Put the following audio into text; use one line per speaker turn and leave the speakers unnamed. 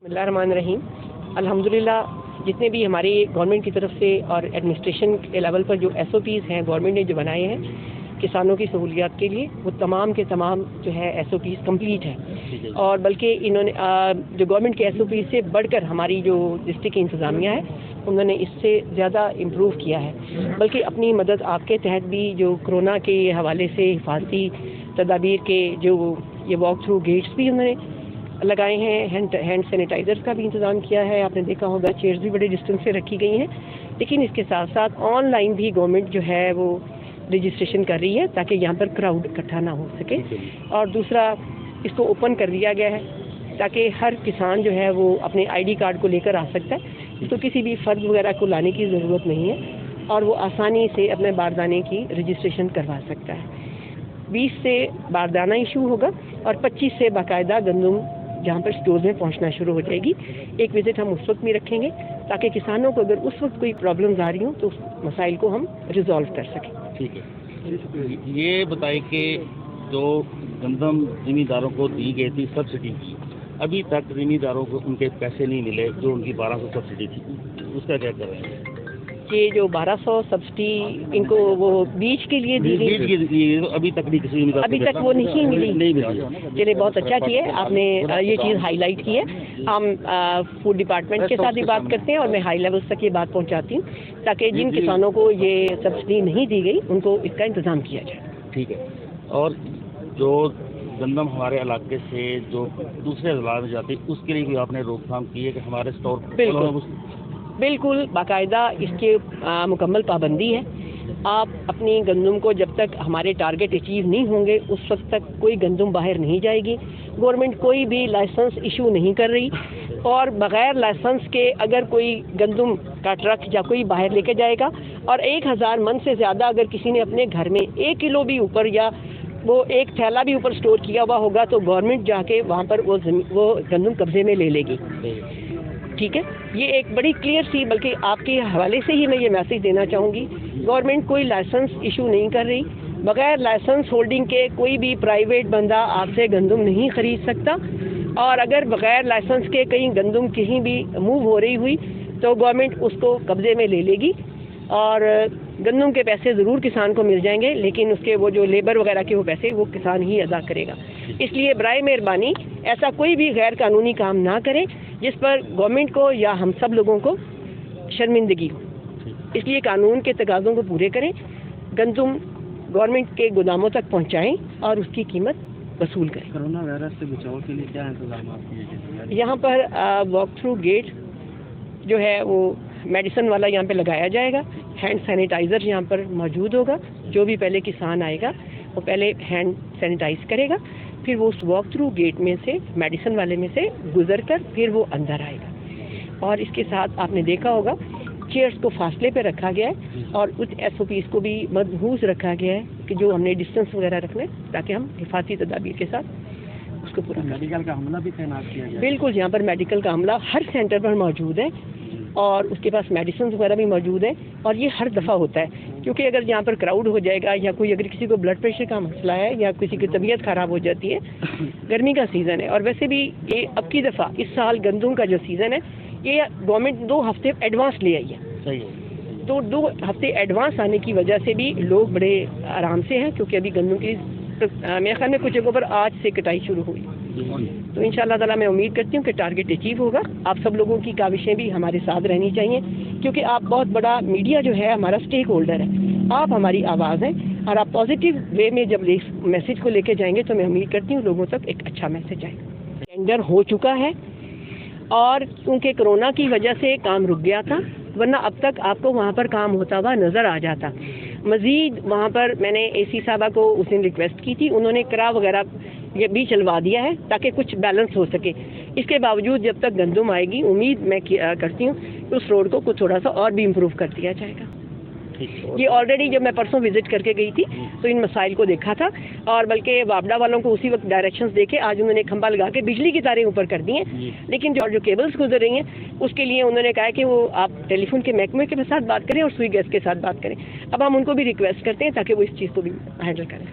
बिस्मिल्लाहिर्रहमानिर्रहीम। अल्हम्दुलिल्लाह जितने भी हमारी गवर्नमेंट की तरफ से और एडमिनिस्ट्रेशन के लेवल पर जो SOPs हैं गवर्नमेंट ने जो बनाए हैं किसानों की सहूलियात के लिए, वो तमाम के तमाम जो है SOPs कंप्लीट हैं। और बल्कि इन्होंने जो गवर्नमेंट के SOPs से बढ़कर हमारी जो डिस्ट्रिक्ट की इंतज़ामिया है उन्होंने इससे ज़्यादा इम्प्रूव किया है। बल्कि अपनी मदद आपके तहत भी जो कोरोना के हवाले से हिफाजती तदाबीर के जो ये वॉक थ्रू गेट्स भी उन्होंने लगाए हैं, हैंड सैनिटाइजर्स का भी इंतज़ाम किया है। आपने देखा होगा चेयर्स भी बड़े डिस्टेंस से रखी गई हैं। लेकिन इसके साथ साथ ऑनलाइन भी गवर्नमेंट जो है वो रजिस्ट्रेशन कर रही है ताकि यहाँ पर क्राउड इकट्ठा ना हो सके। और दूसरा, इसको ओपन कर दिया गया है ताकि हर किसान जो है वो अपने ID कार्ड को लेकर आ सकता है। इसको किसी भी फर्द वगैरह को लाने की ज़रूरत नहीं है और वो आसानी से अपने बारदाने की रजिस्ट्रेशन करवा सकता है। 20 से बारदाना इशू होगा और 25 से बाकायदा गंदम जहाँ पर स्टोर्स में पहुँचना शुरू हो जाएगी। एक विज़िट हम उस वक्त भी रखेंगे ताकि किसानों को अगर उस वक्त कोई प्रॉब्लम्स आ रही हों तो उस मसाइल को हम रिजॉल्व कर सकें।
ठीक है, ये बताएं कि जो गंदम ज़मींदारों को दी गई थी सब्सिडी, अभी तक ज़मींदारों को उनके पैसे नहीं मिले जो उनकी 1200 सब्सिडी थी, उसका क्या कर रहे हैं?
ये जो 1200 सब्सिडी इनको वो बीज के लिए दी गई,
अभी तक नहीं किसी
अभी तक वो नहीं मिली। चलिए, बहुत अच्छा किया है आपने ये चीज़ हाईलाइट की है। हम फूड डिपार्टमेंट के साथ भी बात करते हैं और मैं हाई लेवल्स तक ये बात पहुंचाती हूँ ताकि जिन किसानों को ये सब्सिडी नहीं दी गई उनको इसका इंतज़ाम किया जाए।
ठीक है। और जो गंदम हमारे इलाके से जो दूसरे ज़िला में जाती है उसके लिए भी आपने रोकथाम की है कि हमारे स्टोर
बिल्कुल बाकायदा इसके मुकम्मल पाबंदी है। आप अपनी गंदम को जब तक हमारे टारगेट अचीव नहीं होंगे उस वक्त तक कोई गंदम बाहर नहीं जाएगी। गवर्नमेंट कोई भी लाइसेंस इशू नहीं कर रही और बग़ैर लाइसेंस के अगर कोई गंदम का ट्रक या कोई बाहर लेके जाएगा और 1000 मन से ज़्यादा अगर किसी ने अपने घर में 1 किलो भी ऊपर या वो एक थैला भी ऊपर स्टोर किया हुआ होगा तो गवर्नमेंट जाके वहाँ पर वो गंदम कब्जे में ले लेगी। ठीक है, ये एक बड़ी क्लियर सी, बल्कि आपके हवाले से ही मैं ये मैसेज देना चाहूँगी, गवर्नमेंट कोई लाइसेंस इशू नहीं कर रही। बगैर लाइसेंस होल्डिंग के कोई भी प्राइवेट बंदा आपसे गंदम नहीं खरीद सकता और अगर बगैर लाइसेंस के कहीं गंदम कहीं भी मूव हो रही हुई तो गवर्नमेंट उसको कब्जे में ले लेगी और गंदम के पैसे ज़रूर किसान को मिल जाएंगे, लेकिन उसके वो जो लेबर वगैरह के वो पैसे वो किसान ही अदा करेगा। इसलिए बराए मेहरबानी ऐसा कोई भी गैर कानूनी काम ना करें जिस पर गवर्नमेंट को या हम सब लोगों को शर्मिंदगी हो। इसलिए कानून के तकाज़ों को पूरे करें, गंदम गवर्नमेंट के गोदामों तक पहुंचाएं और उसकी कीमत वसूल करें।
कोरोना वायरस से बचाव के लिए क्या इंतजाम किए?
यहाँ पर वॉक थ्रू गेट जो है वो मेडिसिन वाला यहाँ पे लगाया जाएगा। हैंड सैनिटाइज़र यहाँ पर मौजूद होगा। जो भी पहले किसान आएगा वो पहले हैंड सैनिटाइज करेगा, फिर वो उस वॉक थ्रू गेट में से मेडिसिन वाले में से गुजर कर फिर वो अंदर आएगा। और इसके साथ आपने देखा होगा चेयर्स को फासले पे रखा गया है और उस SOPs को भी मदहूस रखा गया है कि जो हमने डिस्टेंस वगैरह रखना है ताकि हम हिफाजती तदाबीर के साथ उसको पूरा।
मेडिकल का हमला भी तैनात किया गया?
बिल्कुल, यहाँ पर मेडिकल का हमला हर सेंटर पर मौजूद है और उसके पास मेडिसिन वगैरह भी मौजूद है। और ये हर दफ़ा होता है क्योंकि अगर यहाँ पर क्राउड हो जाएगा या कोई अगर किसी को ब्लड प्रेशर का मसला है या किसी की तबीयत ख़राब हो जाती है, गर्मी का सीज़न है और वैसे भी ये अब की दफ़ा इस साल गंदम का जो सीज़न है ये गवर्नमेंट 2 हफ्ते एडवांस ले आई है।
सही है।
तो 2 हफ्ते एडवांस आने की वजह से भी लोग बड़े आराम से हैं क्योंकि अभी गंदम की मेरे ख्याल में कुछ जगहों पर आज से कटाई शुरू हुई। तो इंशाअल्लाह ताला मैं उम्मीद करती हूँ कि टारगेट अचीव होगा। आप सब लोगों की काविशें भी हमारे साथ रहनी चाहिए क्योंकि आप बहुत बड़ा मीडिया जो है हमारा स्टेक होल्डर है, आप हमारी आवाज़ हैं और आप पॉजिटिव वे में जब मैसेज को लेके जाएंगे तो मैं उम्मीद करती हूँ लोगों तक एक अच्छा मैसेज आएगा। टेंडर हो चुका है और क्योंकि कोरोना की वजह से काम रुक गया था, वरना अब तक आपको वहाँ पर काम होता हुआ नज़र आ जाता। मज़ीद वहाँ पर मैंने AC साहबा को उस दिन रिक्वेस्ट की थी, उन्होंने करा वगैरह ये भी चलवा दिया है ताकि कुछ बैलेंस हो सके। इसके बावजूद जब तक गंदम आएगी उम्मीद मैं करती हूँ कि उस रोड को कुछ थोड़ा सा और भी इम्प्रूव कर दिया जाएगा। ये ऑलरेडी जब मैं परसों विजिट करके गई थी तो इन मसाइल को देखा था और बल्कि वापडा वालों को उसी वक्त डायरेक्शंस देके आज उन्होंने खंभा लगा के बिजली की तारें ऊपर कर दी हैं। लेकिन जो केबल्स गुजर रही हैं उसके लिए उन्होंने कहा कि वो आप टेलीफोन के महकमे के साथ बात करें और सुई गैस के साथ बात करें। अब हम उनको भी रिक्वेस्ट करते हैं ताकि वो इस चीज़ को भी हैंडल करें।